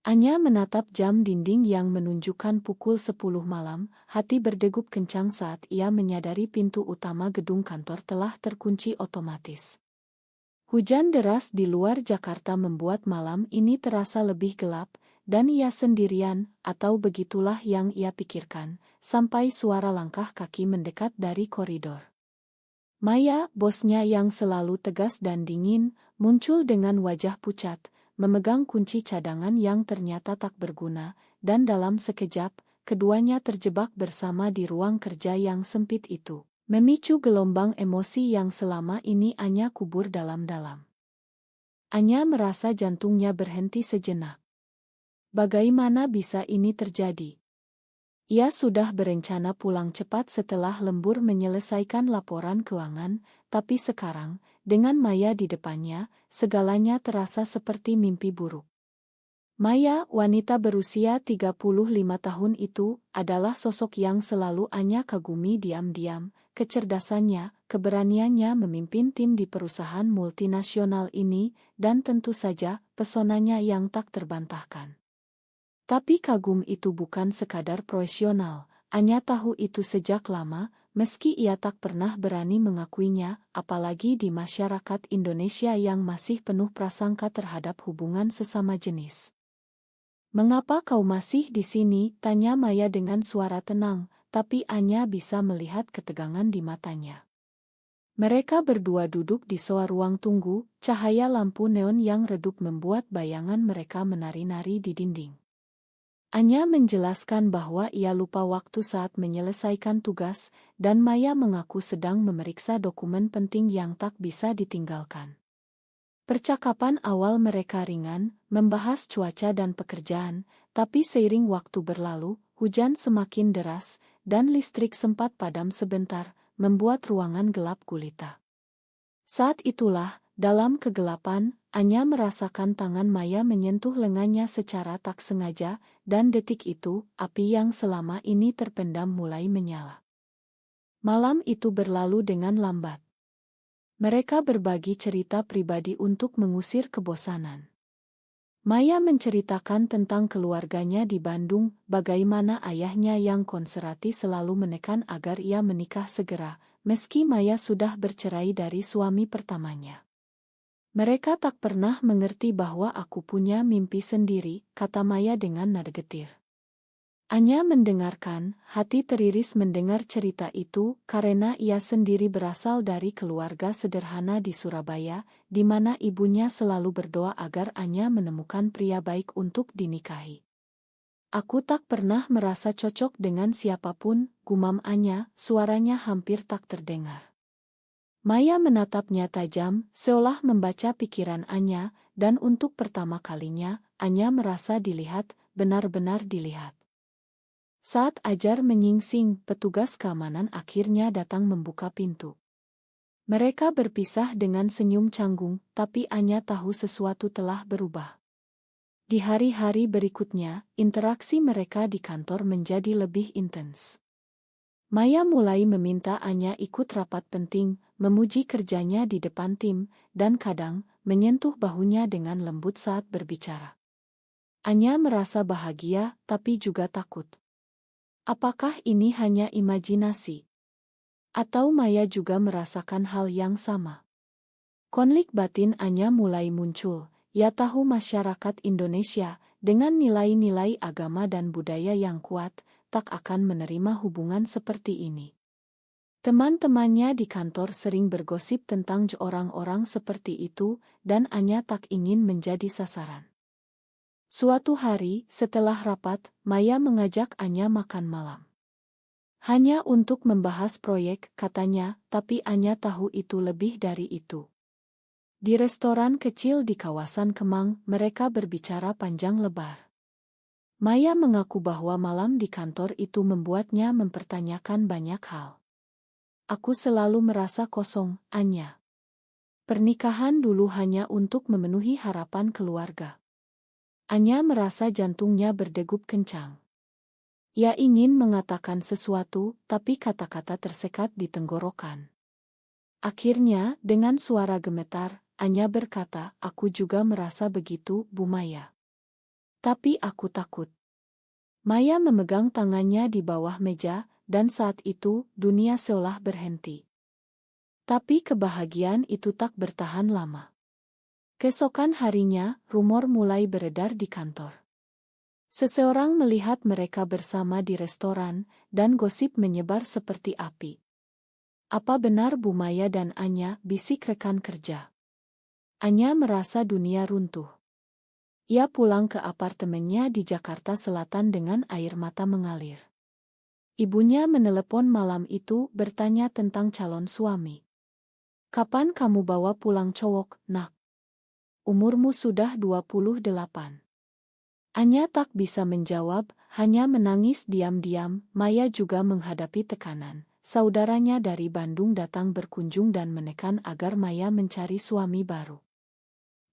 Anya menatap jam dinding yang menunjukkan pukul 10 malam, hati berdegup kencang saat ia menyadari pintu utama gedung kantor telah terkunci otomatis. Hujan deras di luar Jakarta membuat malam ini terasa lebih gelap, dan ia sendirian, atau begitulah yang ia pikirkan, sampai suara langkah kaki mendekat dari koridor. Maya, bosnya yang selalu tegas dan dingin, muncul dengan wajah pucat, memegang kunci cadangan yang ternyata tak berguna, dan dalam sekejap, keduanya terjebak bersama di ruang kerja yang sempit itu, memicu gelombang emosi yang selama ini Anya kubur dalam-dalam. Anya merasa jantungnya berhenti sejenak. Bagaimana bisa ini terjadi? Ia sudah berencana pulang cepat setelah lembur menyelesaikan laporan keuangan, tapi sekarang, dengan Maya di depannya, segalanya terasa seperti mimpi buruk. Maya, wanita berusia 35 tahun itu, adalah sosok yang selalu Anya kagumi diam-diam, kecerdasannya, keberaniannya memimpin tim di perusahaan multinasional ini, dan tentu saja, pesonanya yang tak terbantahkan. Tapi kagum itu bukan sekadar profesional, Anya tahu itu sejak lama, meski ia tak pernah berani mengakuinya, apalagi di masyarakat Indonesia yang masih penuh prasangka terhadap hubungan sesama jenis. "Mengapa kau masih di sini?" tanya Maya dengan suara tenang, tapi Anya bisa melihat ketegangan di matanya. Mereka berdua duduk di sofa ruang tunggu, cahaya lampu neon yang redup membuat bayangan mereka menari-nari di dinding. Anya menjelaskan bahwa ia lupa waktu saat menyelesaikan tugas, dan Maya mengaku sedang memeriksa dokumen penting yang tak bisa ditinggalkan. Percakapan awal mereka ringan, membahas cuaca dan pekerjaan, tapi seiring waktu berlalu, hujan semakin deras, dan listrik sempat padam sebentar, membuat ruangan gelap gulita. Saat itulah, dalam kegelapan, Anya merasakan tangan Maya menyentuh lengannya secara tak sengaja, dan detik itu, api yang selama ini terpendam mulai menyala. Malam itu berlalu dengan lambat. Mereka berbagi cerita pribadi untuk mengusir kebosanan. Maya menceritakan tentang keluarganya di Bandung, bagaimana ayahnya yang konservatif selalu menekan agar ia menikah segera, meski Maya sudah bercerai dari suami pertamanya. "Mereka tak pernah mengerti bahwa aku punya mimpi sendiri," kata Maya dengan nada getir. Anya mendengarkan, hati teriris mendengar cerita itu, karena ia sendiri berasal dari keluarga sederhana di Surabaya, di mana ibunya selalu berdoa agar Anya menemukan pria baik untuk dinikahi. "Aku tak pernah merasa cocok dengan siapapun," gumam Anya, suaranya hampir tak terdengar. Maya menatapnya tajam, seolah membaca pikiran Anya, dan untuk pertama kalinya, Anya merasa dilihat, benar-benar dilihat. Saat ajar menyingsing, petugas keamanan akhirnya datang membuka pintu. Mereka berpisah dengan senyum canggung, tapi Anya tahu sesuatu telah berubah. Di hari-hari berikutnya, interaksi mereka di kantor menjadi lebih intens. Maya mulai meminta Anya ikut rapat penting, memuji kerjanya di depan tim, dan kadang menyentuh bahunya dengan lembut saat berbicara. Anya merasa bahagia, tapi juga takut. Apakah ini hanya imajinasi? Atau Maya juga merasakan hal yang sama? Konflik batin Anya mulai muncul. Ia tahu masyarakat Indonesia, dengan nilai-nilai agama dan budaya yang kuat, tak akan menerima hubungan seperti ini. Teman-temannya di kantor sering bergosip tentang orang-orang seperti itu, dan Anya tak ingin menjadi sasaran. Suatu hari, setelah rapat, Maya mengajak Anya makan malam. Hanya untuk membahas proyek, katanya, tapi Anya tahu itu lebih dari itu. Di restoran kecil di kawasan Kemang, mereka berbicara panjang lebar. Maya mengaku bahwa malam di kantor itu membuatnya mempertanyakan banyak hal. "Aku selalu merasa kosong, Anya. Pernikahan dulu hanya untuk memenuhi harapan keluarga." Anya merasa jantungnya berdegup kencang. Ia ingin mengatakan sesuatu, tapi kata-kata tersekat di tenggorokan. Akhirnya, dengan suara gemetar, Anya berkata, "Aku juga merasa begitu, Bu Maya. Tapi aku takut. Maya memegang tangannya di bawah meja, dan saat itu dunia seolah berhenti. Tapi kebahagiaan itu tak bertahan lama. Keesokan harinya, rumor mulai beredar di kantor. Seseorang melihat mereka bersama di restoran, dan gosip menyebar seperti api. Apa benar Bu Maya dan Anya, bisik rekan kerja. Anya merasa dunia runtuh. Ia pulang ke apartemennya di Jakarta Selatan dengan air mata mengalir. Ibunya menelepon malam itu bertanya tentang calon suami. Kapan kamu bawa pulang cowok, nak? Umurmu sudah 28. Anya tak bisa menjawab, hanya menangis diam-diam. Maya juga menghadapi tekanan. Saudaranya dari Bandung datang berkunjung dan menekan agar Maya mencari suami baru.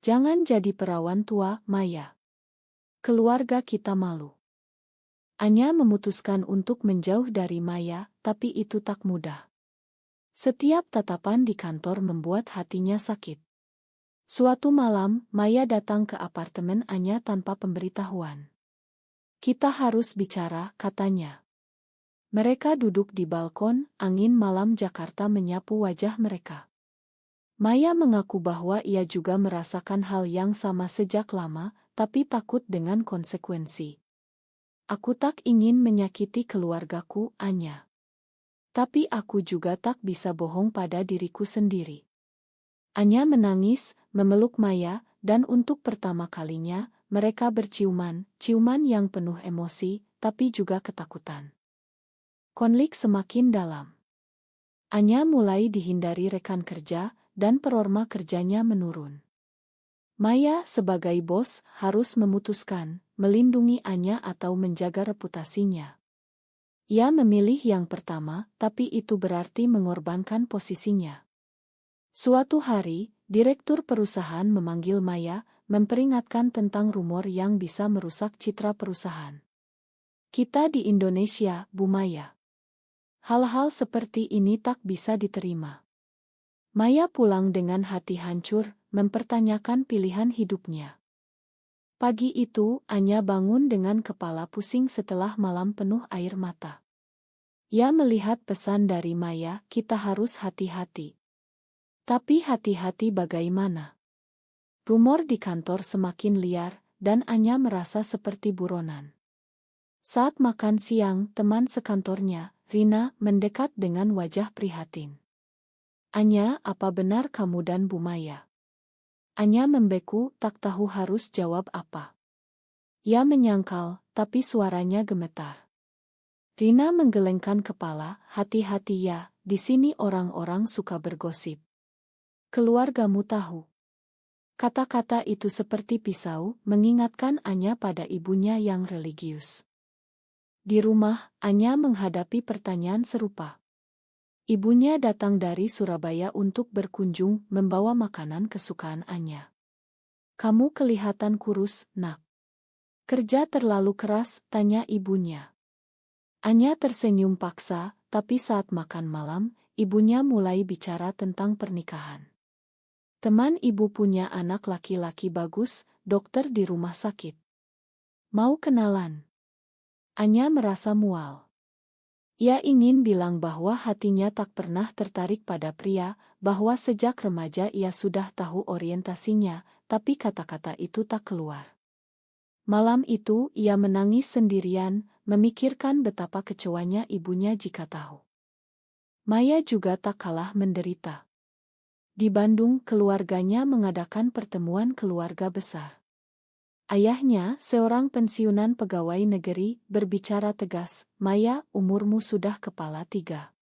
Jangan jadi perawan tua, Maya. Keluarga kita malu. Anya memutuskan untuk menjauh dari Maya, tapi itu tak mudah. Setiap tatapan di kantor membuat hatinya sakit. Suatu malam, Maya datang ke apartemen Anya tanpa pemberitahuan. Kita harus bicara, katanya. Mereka duduk di balkon, angin malam Jakarta menyapu wajah mereka. Maya mengaku bahwa ia juga merasakan hal yang sama sejak lama, tapi takut dengan konsekuensi. Aku tak ingin menyakiti keluargaku, Anya. Tapi aku juga tak bisa bohong pada diriku sendiri. Anya menangis, memeluk Maya, dan untuk pertama kalinya, mereka berciuman, ciuman yang penuh emosi, tapi juga ketakutan. Konflik semakin dalam. Anya mulai dihindari rekan kerja, dan performa kerjanya menurun. Maya sebagai bos harus memutuskan, melindungi Anya atau menjaga reputasinya. Ia memilih yang pertama, tapi itu berarti mengorbankan posisinya. Suatu hari, direktur perusahaan memanggil Maya, memperingatkan tentang rumor yang bisa merusak citra perusahaan. Kita di Indonesia, Bu Maya. Hal-hal seperti ini tak bisa diterima. Maya pulang dengan hati hancur, mempertanyakan pilihan hidupnya. Pagi itu, Anya bangun dengan kepala pusing setelah malam penuh air mata. Ia melihat pesan dari Maya, kita harus hati-hati. Tapi hati-hati bagaimana? Rumor di kantor semakin liar, dan Anya merasa seperti buronan. Saat makan siang, teman sekantornya, Rina, mendekat dengan wajah prihatin. Anya, apa benar kamu dan Bu Maya? Anya membeku, tak tahu harus jawab apa. Ia menyangkal, tapi suaranya gemetar. Rina menggelengkan kepala, hati-hati ya, di sini orang-orang suka bergosip. Keluargamu tahu. Kata-kata itu seperti pisau, mengingatkan Anya pada ibunya yang religius. Di rumah, Anya menghadapi pertanyaan serupa. Ibunya datang dari Surabaya untuk berkunjung, membawa makanan kesukaan Anya. Kamu kelihatan kurus, nak. Kerja terlalu keras, tanya ibunya. Anya tersenyum paksa, tapi saat makan malam, ibunya mulai bicara tentang pernikahan. Teman ibu punya anak laki-laki bagus, dokter di rumah sakit. Mau kenalan? Anya merasa mual. Ia ingin bilang bahwa hatinya tak pernah tertarik pada pria, bahwa sejak remaja ia sudah tahu orientasinya, tapi kata-kata itu tak keluar. Malam itu ia menangis sendirian, memikirkan betapa kecewanya ibunya jika tahu. Maya juga tak kalah menderita. Di Bandung, keluarganya mengadakan pertemuan keluarga besar. Ayahnya, seorang pensiunan pegawai negeri, berbicara tegas, Maya, umurmu sudah kepala 3.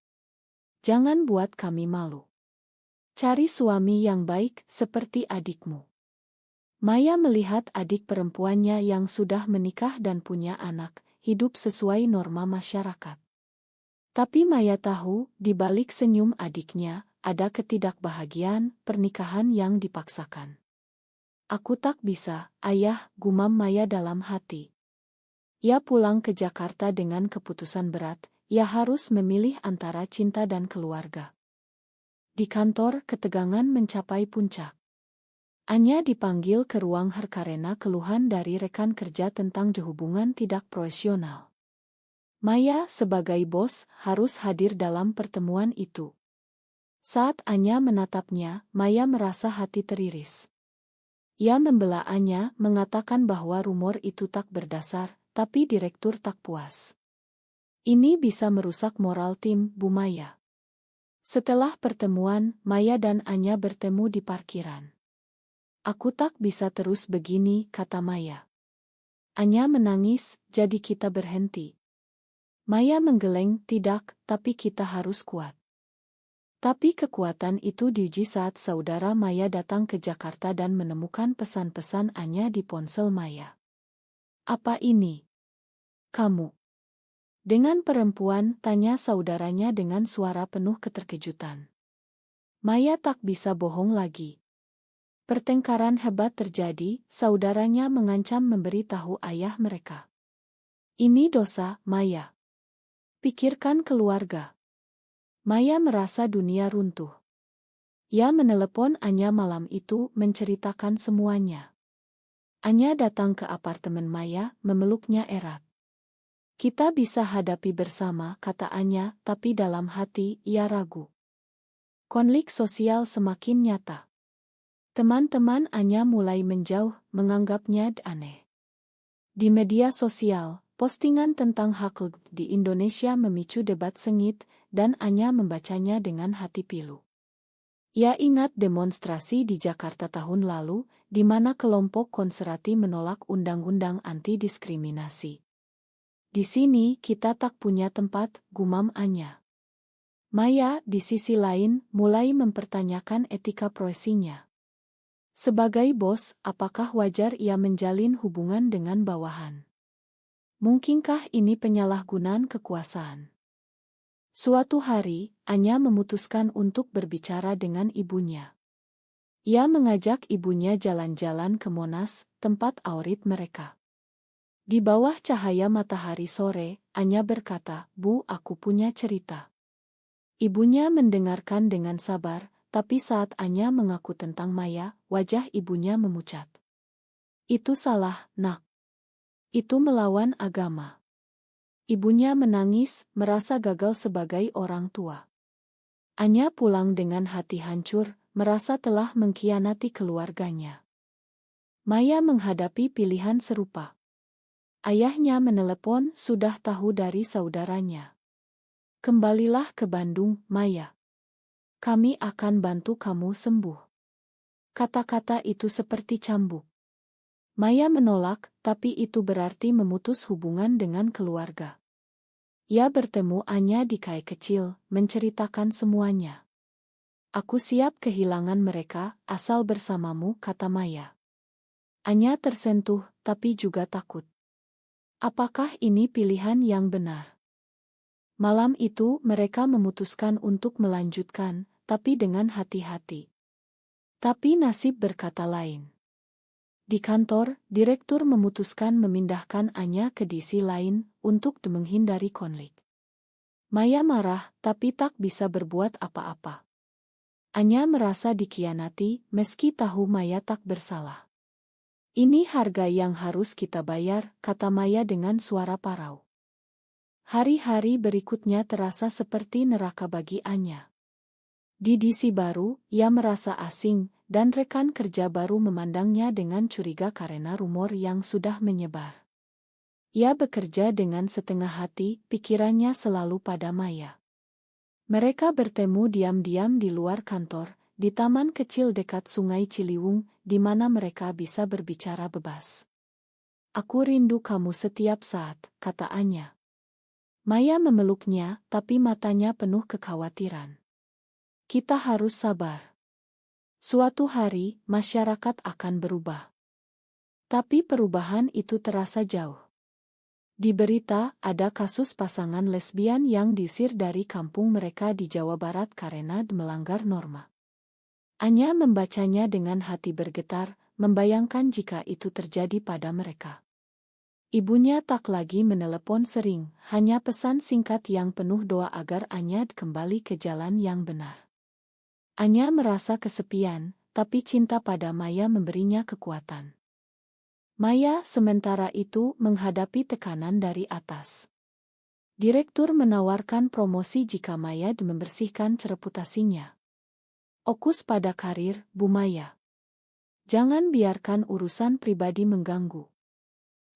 Jangan buat kami malu. Cari suami yang baik, seperti adikmu. Maya melihat adik perempuannya yang sudah menikah dan punya anak, hidup sesuai norma masyarakat. Tapi Maya tahu, di balik senyum adiknya, ada ketidakbahagiaan, pernikahan yang dipaksakan. Aku tak bisa, ayah, gumam Maya dalam hati. Ia pulang ke Jakarta dengan keputusan berat, ia harus memilih antara cinta dan keluarga. Di kantor, ketegangan mencapai puncak. Anya dipanggil ke ruang karena keluhan dari rekan kerja tentang hubungan tidak profesional. Maya sebagai bos harus hadir dalam pertemuan itu. Saat Anya menatapnya, Maya merasa hati teriris. Ia membela Anya, mengatakan bahwa rumor itu tak berdasar, tapi direktur tak puas. Ini bisa merusak moral tim, Bu Maya. Setelah pertemuan, Maya dan Anya bertemu di parkiran. Aku tak bisa terus begini, kata Maya. Anya menangis, jadi kita berhenti. Maya menggeleng, tidak, tapi kita harus kuat. Tapi kekuatan itu diuji saat saudara Maya datang ke Jakarta dan menemukan pesan-pesan Anya di ponsel Maya. Apa ini? Kamu? Dengan perempuan, tanya saudaranya dengan suara penuh keterkejutan. Maya tak bisa bohong lagi. Pertengkaran hebat terjadi, saudaranya mengancam memberi tahu ayah mereka. Ini dosa, Maya. Pikirkan keluarga. Maya merasa dunia runtuh. Ia menelepon Anya malam itu menceritakan semuanya. Anya datang ke apartemen Maya, memeluknya erat. Kita bisa hadapi bersama, kata Anya, tapi dalam hati ia ragu. Konflik sosial semakin nyata. Teman-teman Anya mulai menjauh, menganggapnya aneh. Di media sosial, postingan tentang hak di Indonesia memicu debat sengit, dan Anya membacanya dengan hati pilu. Ia ingat demonstrasi di Jakarta tahun lalu, di mana kelompok konservatif menolak undang-undang anti-diskriminasi. Di sini kita tak punya tempat, gumam Anya. Maya, di sisi lain, mulai mempertanyakan etika profesinya. Sebagai bos, apakah wajar ia menjalin hubungan dengan bawahan? Mungkinkah ini penyalahgunaan kekuasaan? Suatu hari, Anya memutuskan untuk berbicara dengan ibunya. Ia mengajak ibunya jalan-jalan ke Monas, tempat aurit mereka. Di bawah cahaya matahari sore, Anya berkata, "Bu, aku punya cerita." Ibunya mendengarkan dengan sabar, tapi saat Anya mengaku tentang Maya, wajah ibunya memucat. Itu salah, Nak. Itu melawan agama. Ibunya menangis, merasa gagal sebagai orang tua. Anya pulang dengan hati hancur, merasa telah mengkhianati keluarganya. Maya menghadapi pilihan serupa. Ayahnya menelepon, sudah tahu dari saudaranya. Kembalilah ke Bandung, Maya. Kami akan bantu kamu sembuh. Kata-kata itu seperti cambuk. Maya menolak, tapi itu berarti memutus hubungan dengan keluarga. Ia bertemu Anya di kai kecil, menceritakan semuanya. Aku siap kehilangan mereka, asal bersamamu, kata Maya. Anya tersentuh, tapi juga takut. Apakah ini pilihan yang benar? Malam itu mereka memutuskan untuk melanjutkan, tapi dengan hati-hati. Tapi nasib berkata lain. Di kantor, direktur memutuskan memindahkan Anya ke divisi lain untuk menghindari konflik. Maya marah, tapi tak bisa berbuat apa-apa. Anya merasa dikhianati, meski tahu Maya tak bersalah. Ini harga yang harus kita bayar, kata Maya dengan suara parau. Hari-hari berikutnya terasa seperti neraka bagi Anya. Di divisi baru, ia merasa asing, dan rekan kerja baru memandangnya dengan curiga karena rumor yang sudah menyebar. Ia bekerja dengan setengah hati, pikirannya selalu pada Maya. Mereka bertemu diam-diam di luar kantor, di taman kecil dekat Sungai Ciliwung, di mana mereka bisa berbicara bebas. Aku rindu kamu setiap saat, kata Anya. Maya memeluknya, tapi matanya penuh kekhawatiran. Kita harus sabar. Suatu hari, masyarakat akan berubah. Tapi perubahan itu terasa jauh. Di berita, ada kasus pasangan lesbian yang diusir dari kampung mereka di Jawa Barat karena melanggar norma. Anya membacanya dengan hati bergetar, membayangkan jika itu terjadi pada mereka. Ibunya tak lagi menelepon sering, hanya pesan singkat yang penuh doa agar Anya kembali ke jalan yang benar. Anya merasa kesepian, tapi cinta pada Maya memberinya kekuatan. Maya sementara itu menghadapi tekanan dari atas. Direktur menawarkan promosi jika Maya membersihkan reputasinya. Fokus pada karir, Bu Maya. Jangan biarkan urusan pribadi mengganggu.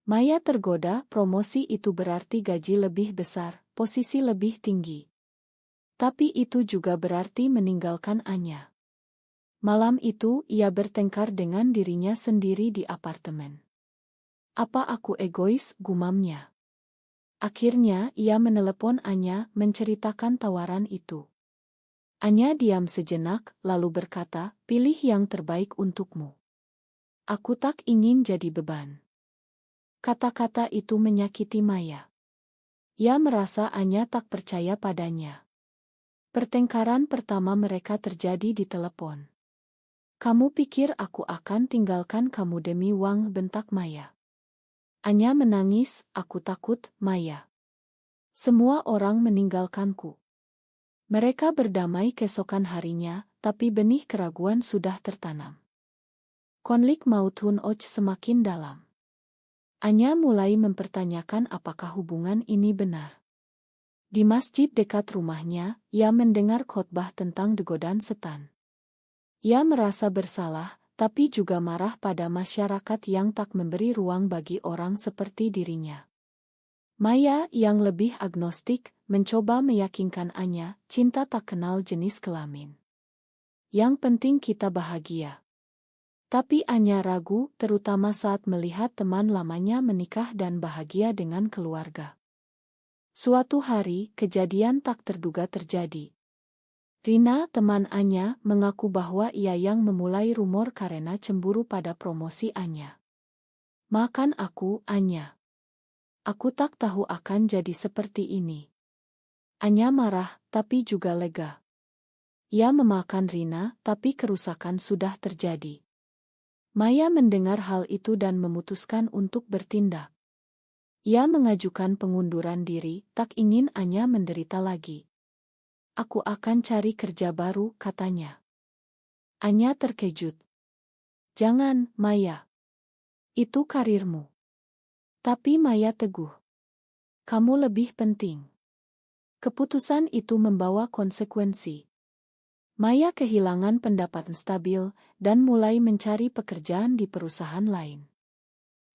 Maya tergoda, promosi itu berarti gaji lebih besar, posisi lebih tinggi. Tapi itu juga berarti meninggalkan Anya. Malam itu ia bertengkar dengan dirinya sendiri di apartemen. Apa aku egois, gumamnya. Akhirnya ia menelepon Anya menceritakan tawaran itu. Anya diam sejenak lalu berkata, pilih yang terbaik untukmu. Aku tak ingin jadi beban. Kata-kata itu menyakiti Maya. Ia merasa Anya tak percaya padanya. Pertengkaran pertama mereka terjadi di telepon. Kamu pikir aku akan tinggalkan kamu demi uang, bentak Maya. Anya menangis, aku takut, Maya. Semua orang meninggalkanku. Mereka berdamai keesokan harinya, tapi benih keraguan sudah tertanam. Konflik maut Hun Och semakin dalam. Anya mulai mempertanyakan apakah hubungan ini benar. Di masjid dekat rumahnya, ia mendengar khotbah tentang godaan setan. Ia merasa bersalah, tapi juga marah pada masyarakat yang tak memberi ruang bagi orang seperti dirinya. Maya, yang lebih agnostik, mencoba meyakinkan Anya, cinta tak kenal jenis kelamin. Yang penting kita bahagia. Tapi Anya ragu, terutama saat melihat teman lamanya menikah dan bahagia dengan keluarga. Suatu hari, kejadian tak terduga terjadi. Rina, teman Anya, mengaku bahwa ia yang memulai rumor karena cemburu pada promosi Anya. Makan aku, Anya. Aku tak tahu akan jadi seperti ini. Anya marah, tapi juga lega. Ia memakan Rina, tapi kerusakan sudah terjadi. Maya mendengar hal itu dan memutuskan untuk bertindak. Ia mengajukan pengunduran diri, tak ingin Anya menderita lagi. Aku akan cari kerja baru, katanya. Anya terkejut. Jangan, Maya. Itu karirmu. Tapi Maya teguh. Kamu lebih penting. Keputusan itu membawa konsekuensi. Maya kehilangan pendapatan stabil dan mulai mencari pekerjaan di perusahaan lain.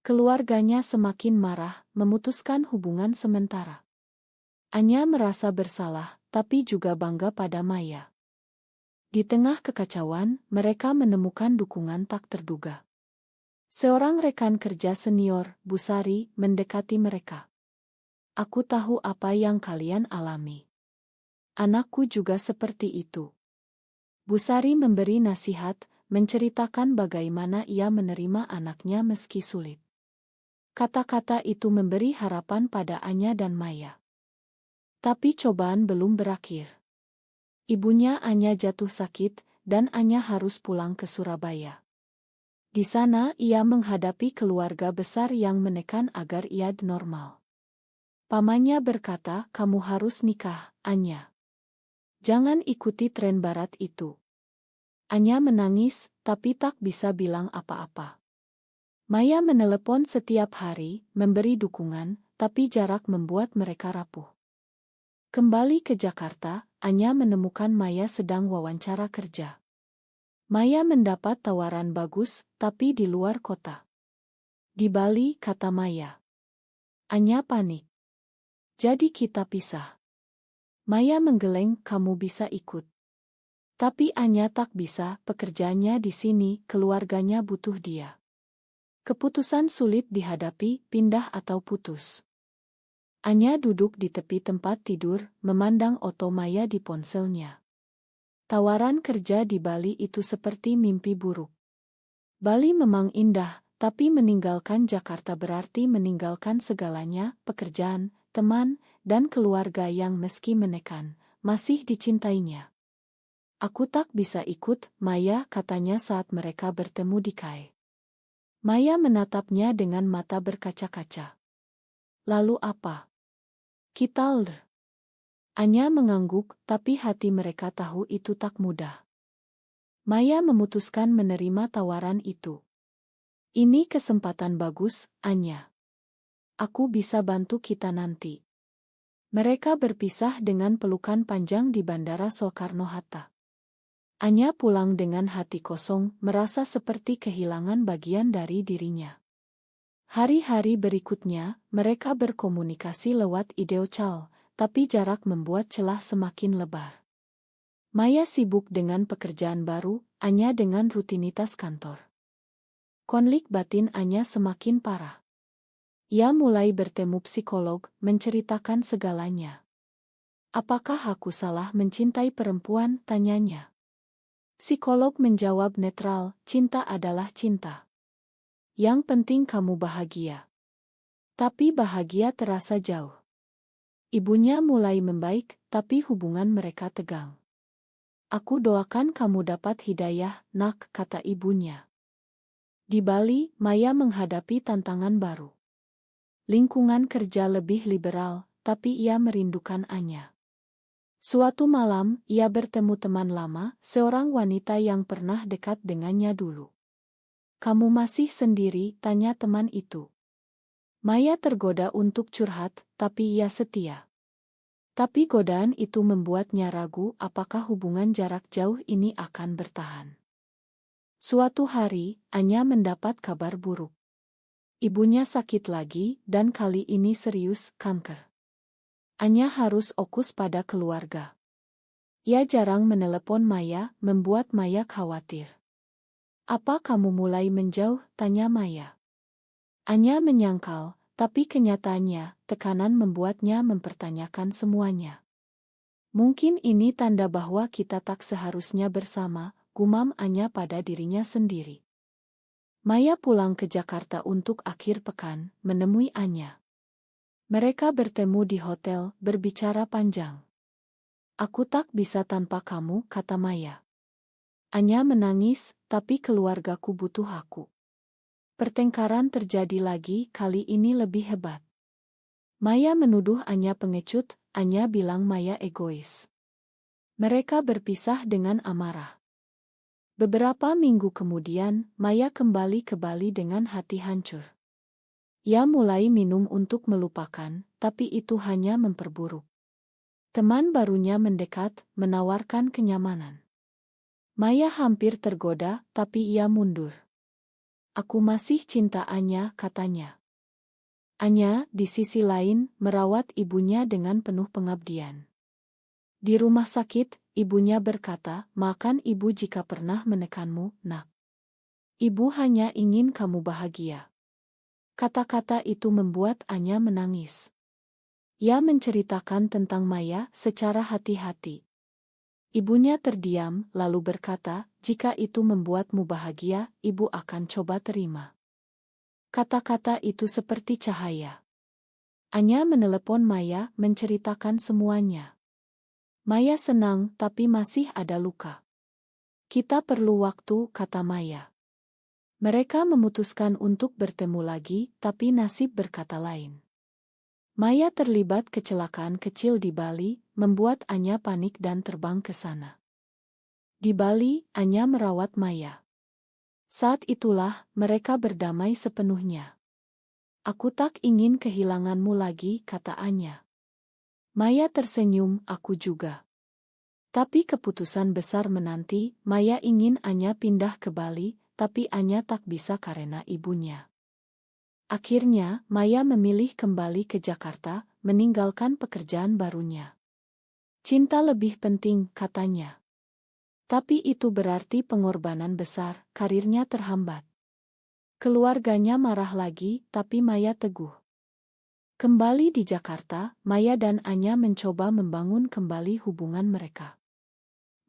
Keluarganya semakin marah, memutuskan hubungan sementara. Anya merasa bersalah, tapi juga bangga pada Maya. Di tengah kekacauan, mereka menemukan dukungan tak terduga. Seorang rekan kerja senior, Bu Sari, mendekati mereka. Aku tahu apa yang kalian alami. Anakku juga seperti itu. Bu Sari memberi nasihat, menceritakan bagaimana ia menerima anaknya meski sulit. Kata-kata itu memberi harapan pada Anya dan Maya. Tapi cobaan belum berakhir. Ibunya Anya jatuh sakit, dan Anya harus pulang ke Surabaya. Di sana ia menghadapi keluarga besar yang menekan agar ia normal. Pamannya berkata, kamu harus nikah, Anya. Jangan ikuti tren barat itu. Anya menangis, tapi tak bisa bilang apa-apa. Maya menelepon setiap hari, memberi dukungan, tapi jarak membuat mereka rapuh. Kembali ke Jakarta, Anya menemukan Maya sedang wawancara kerja. Maya mendapat tawaran bagus, tapi di luar kota. Di Bali, kata Maya. Anya panik. Jadi kita pisah. Maya menggeleng, kamu bisa ikut. Tapi Anya tak bisa, pekerjaannya di sini, keluarganya butuh dia. Keputusan sulit dihadapi, pindah atau putus. Anya duduk di tepi tempat tidur, memandang foto Maya di ponselnya. Tawaran kerja di Bali itu seperti mimpi buruk. Bali memang indah, tapi meninggalkan Jakarta berarti meninggalkan segalanya, pekerjaan, teman, dan keluarga yang meski menekan, masih dicintainya. Aku tak bisa ikut, Maya, katanya saat mereka bertemu di KAI. Maya menatapnya dengan mata berkaca-kaca. Lalu apa? Kita Anya mengangguk, tapi hati mereka tahu itu tak mudah. Maya memutuskan menerima tawaran itu. Ini kesempatan bagus, Anya. Aku bisa bantu kita nanti. Mereka berpisah dengan pelukan panjang di Bandara Soekarno-Hatta. Anya pulang dengan hati kosong, merasa seperti kehilangan bagian dari dirinya. Hari-hari berikutnya, mereka berkomunikasi lewat video call, tapi jarak membuat celah semakin lebar. Maya sibuk dengan pekerjaan baru, Anya dengan rutinitas kantor. Konflik batin Anya semakin parah. Ia mulai bertemu psikolog, menceritakan segalanya. Apakah aku salah mencintai perempuan? Tanyanya. Psikolog menjawab netral, cinta adalah cinta. Yang penting kamu bahagia. Tapi bahagia terasa jauh. Ibunya mulai membaik, tapi hubungan mereka tegang. Aku doakan kamu dapat hidayah, nak, kata ibunya. Di Bali, Maya menghadapi tantangan baru. Lingkungan kerja lebih liberal, tapi ia merindukan Anya. Suatu malam, ia bertemu teman lama, seorang wanita yang pernah dekat dengannya dulu. Kamu masih sendiri? Tanya teman itu. Maya tergoda untuk curhat, tapi ia setia. Tapi godaan itu membuatnya ragu apakah hubungan jarak jauh ini akan bertahan. Suatu hari, Anya mendapat kabar buruk. Ibunya sakit lagi, dan kali ini serius, kanker. Anya harus fokus pada keluarga. Ia jarang menelepon Maya, membuat Maya khawatir. Apa kamu mulai menjauh? Tanya Maya. Anya menyangkal, tapi kenyataannya, tekanan membuatnya mempertanyakan semuanya. Mungkin ini tanda bahwa kita tak seharusnya bersama, gumam Anya pada dirinya sendiri. Maya pulang ke Jakarta untuk akhir pekan, menemui Anya. Mereka bertemu di hotel, berbicara panjang. Aku tak bisa tanpa kamu, kata Maya. Anya menangis, tapi keluargaku butuh aku. Pertengkaran terjadi lagi, kali ini lebih hebat. Maya menuduh Anya pengecut, Anya bilang Maya egois. Mereka berpisah dengan amarah. Beberapa minggu kemudian, Maya kembali ke Bali dengan hati hancur. Ia mulai minum untuk melupakan, tapi itu hanya memperburuk. Teman barunya mendekat, menawarkan kenyamanan. Maya hampir tergoda, tapi ia mundur. Aku masih cinta Anya, katanya. Anya, di sisi lain, merawat ibunya dengan penuh pengabdian. Di rumah sakit, ibunya berkata, maafkan ibu jika pernah menekanmu, nak. Ibu hanya ingin kamu bahagia. Kata-kata itu membuat Anya menangis. Ia menceritakan tentang Maya secara hati-hati. Ibunya terdiam, lalu berkata, jika itu membuatmu bahagia, ibu akan coba terima. Kata-kata itu seperti cahaya. Anya menelepon Maya, menceritakan semuanya. Maya senang, tapi masih ada luka. Kita perlu waktu, kata Maya. Mereka memutuskan untuk bertemu lagi, tapi nasib berkata lain. Maya terlibat kecelakaan kecil di Bali, membuat Anya panik dan terbang ke sana. Di Bali, Anya merawat Maya. Saat itulah, mereka berdamai sepenuhnya. Aku tak ingin kehilanganmu lagi, kata Anya. Maya tersenyum, aku juga. Tapi keputusan besar menanti, Maya ingin Anya pindah ke Bali, tapi Anya tak bisa karena ibunya. Akhirnya, Maya memilih kembali ke Jakarta, meninggalkan pekerjaan barunya. Cinta lebih penting, katanya. Tapi itu berarti pengorbanan besar, karirnya terhambat. Keluarganya marah lagi, tapi Maya teguh. Kembali di Jakarta, Maya dan Anya mencoba membangun kembali hubungan mereka.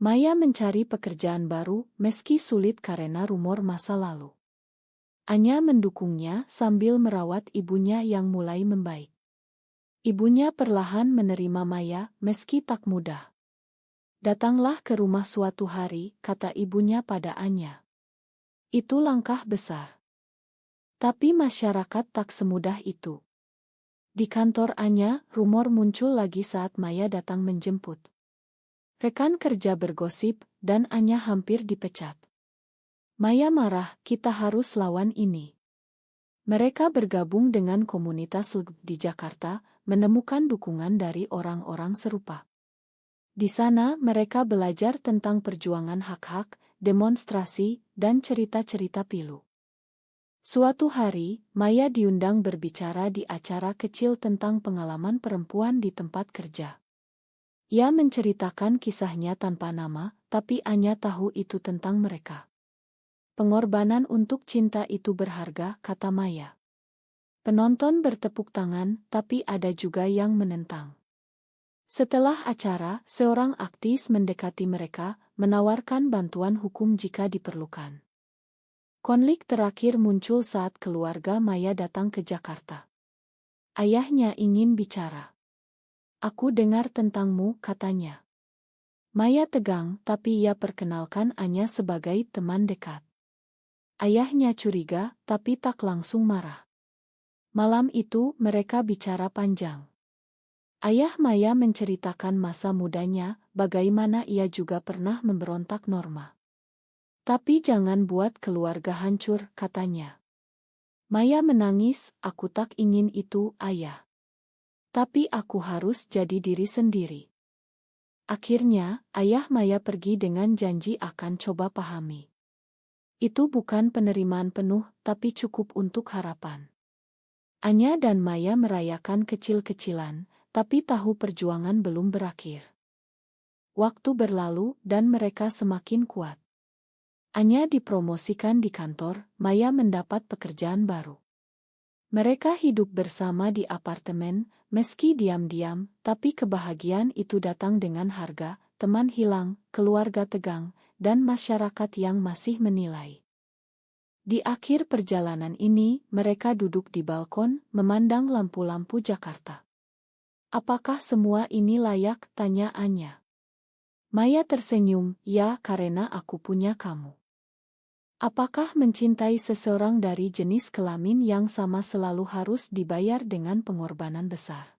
Maya mencari pekerjaan baru, meski sulit karena rumor masa lalu. Anya mendukungnya sambil merawat ibunya yang mulai membaik. Ibunya perlahan menerima Maya, meski tak mudah. Datanglah ke rumah suatu hari, kata ibunya pada Anya. Itu langkah besar. Tapi masyarakat tak semudah itu. Di kantor Anya, rumor muncul lagi saat Maya datang menjemput. Rekan kerja bergosip, dan Anya hampir dipecat. Maya marah, kita harus lawan ini. Mereka bergabung dengan komunitas LGBT di Jakarta, menemukan dukungan dari orang-orang serupa. Di sana mereka belajar tentang perjuangan hak-hak, demonstrasi, dan cerita-cerita pilu. Suatu hari, Maya diundang berbicara di acara kecil tentang pengalaman perempuan di tempat kerja. Ia menceritakan kisahnya tanpa nama, tapi Anya tahu itu tentang mereka. Pengorbanan untuk cinta itu berharga, kata Maya. Penonton bertepuk tangan, tapi ada juga yang menentang. Setelah acara, seorang aktivis mendekati mereka, menawarkan bantuan hukum jika diperlukan. Konflik terakhir muncul saat keluarga Maya datang ke Jakarta. Ayahnya ingin bicara. Aku dengar tentangmu, katanya. Maya tegang, tapi ia perkenalkan Anya sebagai teman dekat. Ayahnya curiga, tapi tak langsung marah. Malam itu mereka bicara panjang. Ayah Maya menceritakan masa mudanya, bagaimana ia juga pernah memberontak Norma. Tapi jangan buat keluarga hancur, katanya. Maya menangis, aku tak ingin itu, ayah. Tapi aku harus jadi diri sendiri. Akhirnya, ayah Maya pergi dengan janji akan coba pahami. Itu bukan penerimaan penuh, tapi cukup untuk harapan. Anya dan Maya merayakan kecil-kecilan, tapi tahu perjuangan belum berakhir. Waktu berlalu dan mereka semakin kuat. Anya dipromosikan di kantor, Maya mendapat pekerjaan baru. Mereka hidup bersama di apartemen, meski diam-diam, tapi kebahagiaan itu datang dengan harga, teman hilang, keluarga tegang, dan masyarakat yang masih menilai. Di akhir perjalanan ini, mereka duduk di balkon, memandang lampu-lampu Jakarta. Apakah semua ini layak? Tanya Anya. Maya tersenyum, ya karena aku punya kamu. Apakah mencintai seseorang dari jenis kelamin yang sama selalu harus dibayar dengan pengorbanan besar?